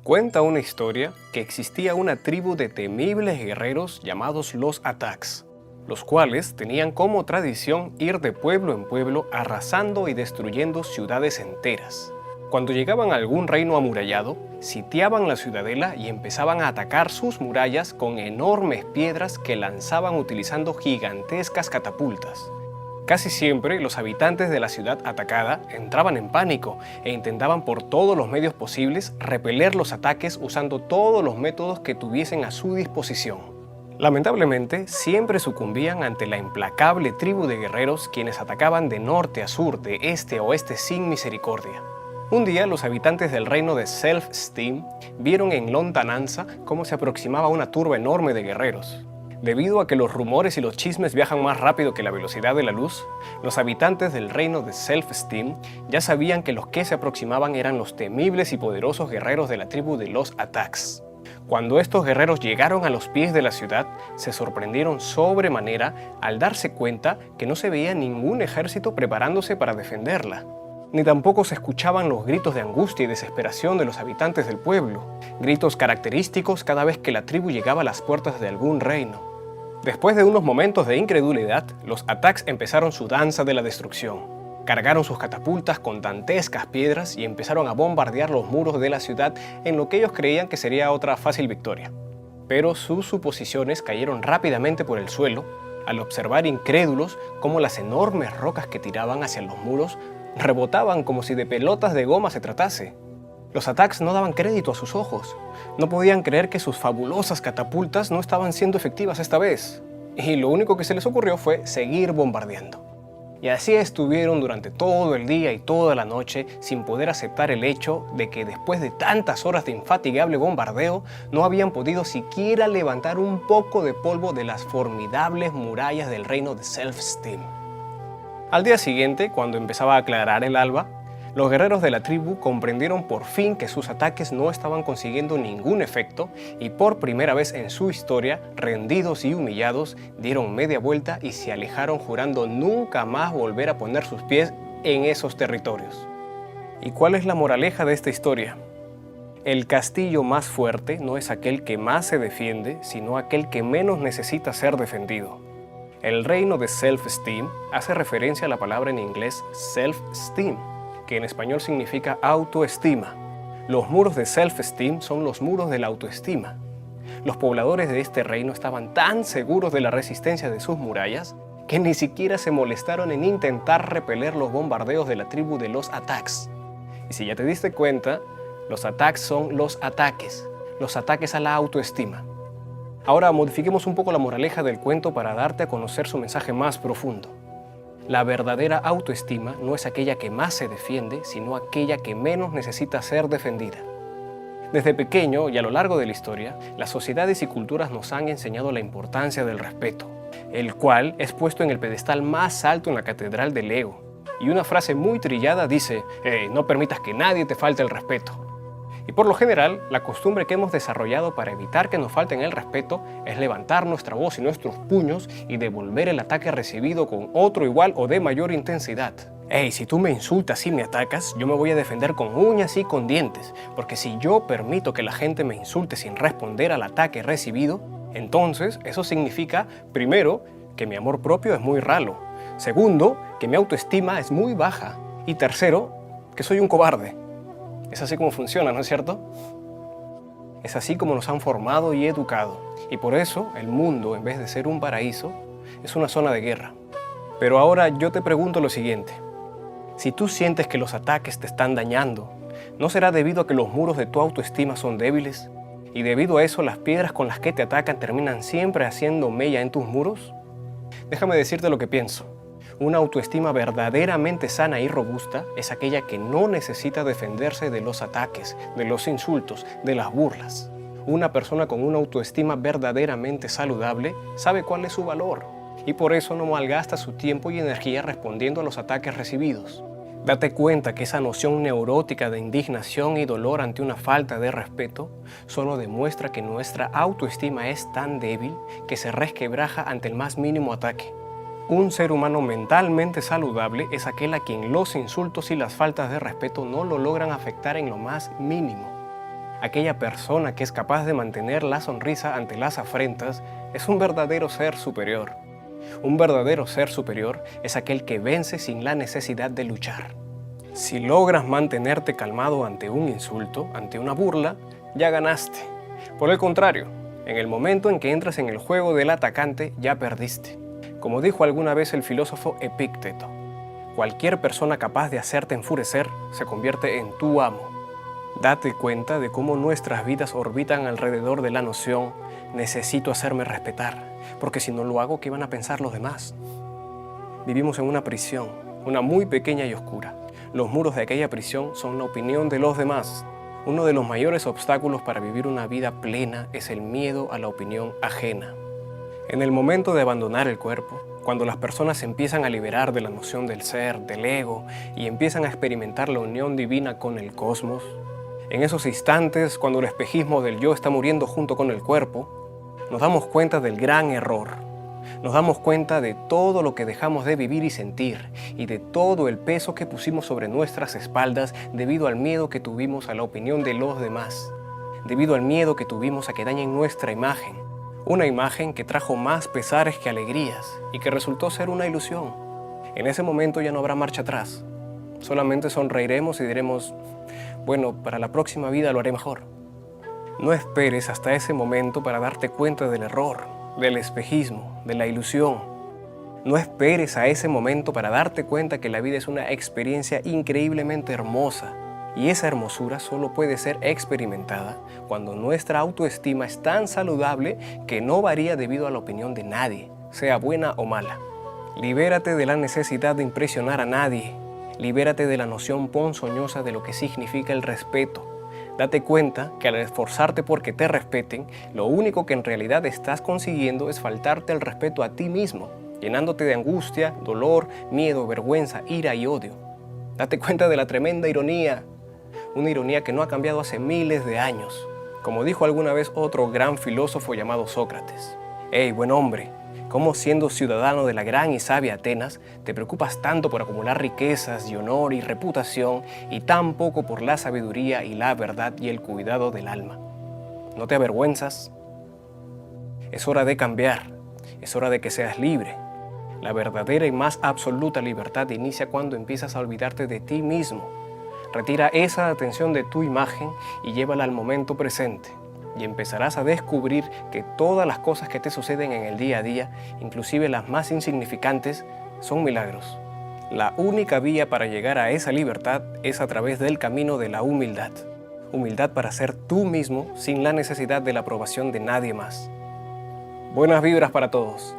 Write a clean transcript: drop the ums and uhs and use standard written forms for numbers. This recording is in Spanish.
Cuenta una historia que existía una tribu de temibles guerreros llamados los Ataks, los cuales tenían como tradición ir de pueblo en pueblo arrasando y destruyendo ciudades enteras. Cuando llegaban a algún reino amurallado, sitiaban la ciudadela y empezaban a atacar sus murallas con enormes piedras que lanzaban utilizando gigantescas catapultas. Casi siempre los habitantes de la ciudad atacada entraban en pánico e intentaban por todos los medios posibles repeler los ataques usando todos los métodos que tuviesen a su disposición. Lamentablemente, siempre sucumbían ante la implacable tribu de guerreros quienes atacaban de norte a sur, de este a oeste sin misericordia. Un día, los habitantes del reino de Self-Steam vieron en lontananza cómo se aproximaba una turba enorme de guerreros. Debido a que los rumores y los chismes viajan más rápido que la velocidad de la luz, los habitantes del reino de Self-Steam ya sabían que los que se aproximaban eran los temibles y poderosos guerreros de la tribu de los Ataks. Cuando estos guerreros llegaron a los pies de la ciudad, se sorprendieron sobremanera al darse cuenta que no se veía ningún ejército preparándose para defenderla. Ni tampoco se escuchaban los gritos de angustia y desesperación de los habitantes del pueblo, gritos característicos cada vez que la tribu llegaba a las puertas de algún reino. Después de unos momentos de incredulidad, los Ataks empezaron su danza de la destrucción. Cargaron sus catapultas con dantescas piedras y empezaron a bombardear los muros de la ciudad en lo que ellos creían que sería otra fácil victoria. Pero sus suposiciones cayeron rápidamente por el suelo al observar incrédulos cómo las enormes rocas que tiraban hacia los muros rebotaban como si de pelotas de goma se tratase. Los Ataks no daban crédito a sus ojos. No podían creer que sus fabulosas catapultas no estaban siendo efectivas esta vez. Y lo único que se les ocurrió fue seguir bombardeando. Y así estuvieron durante todo el día y toda la noche sin poder aceptar el hecho de que después de tantas horas de infatigable bombardeo no habían podido siquiera levantar un poco de polvo de las formidables murallas del reino de Self-Steam. Al día siguiente, cuando empezaba a aclarar el alba, los guerreros de la tribu comprendieron por fin que sus ataques no estaban consiguiendo ningún efecto y por primera vez en su historia, rendidos y humillados, dieron media vuelta y se alejaron jurando nunca más volver a poner sus pies en esos territorios. ¿Y cuál es la moraleja de esta historia? El castillo más fuerte no es aquel que más se defiende, sino aquel que menos necesita ser defendido. El reino de Self-Esteem hace referencia a la palabra en inglés self-esteem, que en español significa autoestima. Los muros de Self-Esteem son los muros de la autoestima. Los pobladores de este reino estaban tan seguros de la resistencia de sus murallas que ni siquiera se molestaron en intentar repeler los bombardeos de la tribu de los Ataks. Y si ya te diste cuenta, los Ataks son los ataques a la autoestima. Ahora modifiquemos un poco la moraleja del cuento para darte a conocer su mensaje más profundo. La verdadera autoestima no es aquella que más se defiende, sino aquella que menos necesita ser defendida. Desde pequeño y a lo largo de la historia, las sociedades y culturas nos han enseñado la importancia del respeto, el cual es puesto en el pedestal más alto en la catedral del ego. Y una frase muy trillada dice, no permitas que nadie te falte el respeto. Y por lo general, la costumbre que hemos desarrollado para evitar que nos falten el respeto es levantar nuestra voz y nuestros puños y devolver el ataque recibido con otro igual o de mayor intensidad. Hey, si tú me insultas y me atacas, yo me voy a defender con uñas y con dientes, porque si yo permito que la gente me insulte sin responder al ataque recibido, entonces eso significa, primero, que mi amor propio es muy ralo, segundo, que mi autoestima es muy baja y tercero, que soy un cobarde. Es así como funciona, ¿no es cierto? Es así como nos han formado y educado. Y por eso el mundo, en vez de ser un paraíso, es una zona de guerra. Pero ahora yo te pregunto lo siguiente. Si tú sientes que los ataques te están dañando, ¿no será debido a que los muros de tu autoestima son débiles? Y debido a eso las piedras con las que te atacan terminan siempre haciendo mella en tus muros? Déjame decirte lo que pienso. Una autoestima verdaderamente sana y robusta es aquella que no necesita defenderse de los ataques, de los insultos, de las burlas. Una persona con una autoestima verdaderamente saludable sabe cuál es su valor y por eso no malgasta su tiempo y energía respondiendo a los ataques recibidos. Date cuenta que esa noción neurótica de indignación y dolor ante una falta de respeto solo demuestra que nuestra autoestima es tan débil que se resquebraja ante el más mínimo ataque. Un ser humano mentalmente saludable es aquel a quien los insultos y las faltas de respeto no lo logran afectar en lo más mínimo. Aquella persona que es capaz de mantener la sonrisa ante las afrentas es un verdadero ser superior. Un verdadero ser superior es aquel que vence sin la necesidad de luchar. Si logras mantenerte calmado ante un insulto, ante una burla, ya ganaste. Por el contrario, en el momento en que entras en el juego del atacante, ya perdiste. Como dijo alguna vez el filósofo Epícteto, cualquier persona capaz de hacerte enfurecer se convierte en tu amo. Date cuenta de cómo nuestras vidas orbitan alrededor de la noción necesito hacerme respetar, porque si no lo hago, ¿qué van a pensar los demás? Vivimos en una prisión, una muy pequeña y oscura. Los muros de aquella prisión son la opinión de los demás. Uno de los mayores obstáculos para vivir una vida plena es el miedo a la opinión ajena. En el momento de abandonar el cuerpo, cuando las personas se empiezan a liberar de la noción del ser, del ego, y empiezan a experimentar la unión divina con el cosmos, en esos instantes, cuando el espejismo del yo está muriendo junto con el cuerpo, nos damos cuenta del gran error. Nos damos cuenta de todo lo que dejamos de vivir y sentir, y de todo el peso que pusimos sobre nuestras espaldas debido al miedo que tuvimos a la opinión de los demás, debido al miedo que tuvimos a que dañen nuestra imagen, una imagen que trajo más pesares que alegrías y que resultó ser una ilusión. En ese momento ya no habrá marcha atrás, solamente sonreiremos y diremos, bueno, para la próxima vida lo haré mejor. No esperes hasta ese momento para darte cuenta del error, del espejismo, de la ilusión. No esperes a ese momento para darte cuenta que la vida es una experiencia increíblemente hermosa y esa hermosura solo puede ser experimentada cuando nuestra autoestima es tan saludable que no varía debido a la opinión de nadie, sea buena o mala. Libérate de la necesidad de impresionar a nadie. Libérate de la noción ponzoñosa de lo que significa el respeto. Date cuenta que al esforzarte porque te respeten, lo único que en realidad estás consiguiendo es faltarte el respeto a ti mismo, llenándote de angustia, dolor, miedo, vergüenza, ira y odio. Date cuenta de la tremenda ironía, una ironía que no ha cambiado hace miles de años. Como dijo alguna vez otro gran filósofo llamado Sócrates, «Hey, buen hombre, ¿cómo siendo ciudadano de la gran y sabia Atenas te preocupas tanto por acumular riquezas y honor y reputación y tan poco por la sabiduría y la verdad y el cuidado del alma? ¿No te avergüenzas? Es hora de cambiar, es hora de que seas libre. La verdadera y más absoluta libertad inicia cuando empiezas a olvidarte de ti mismo. Retira esa atención de tu imagen y llévala al momento presente. Y empezarás a descubrir que todas las cosas que te suceden en el día a día, inclusive las más insignificantes, son milagros. La única vía para llegar a esa libertad es a través del camino de la humildad. Humildad para ser tú mismo sin la necesidad de la aprobación de nadie más. Buenas vibras para todos.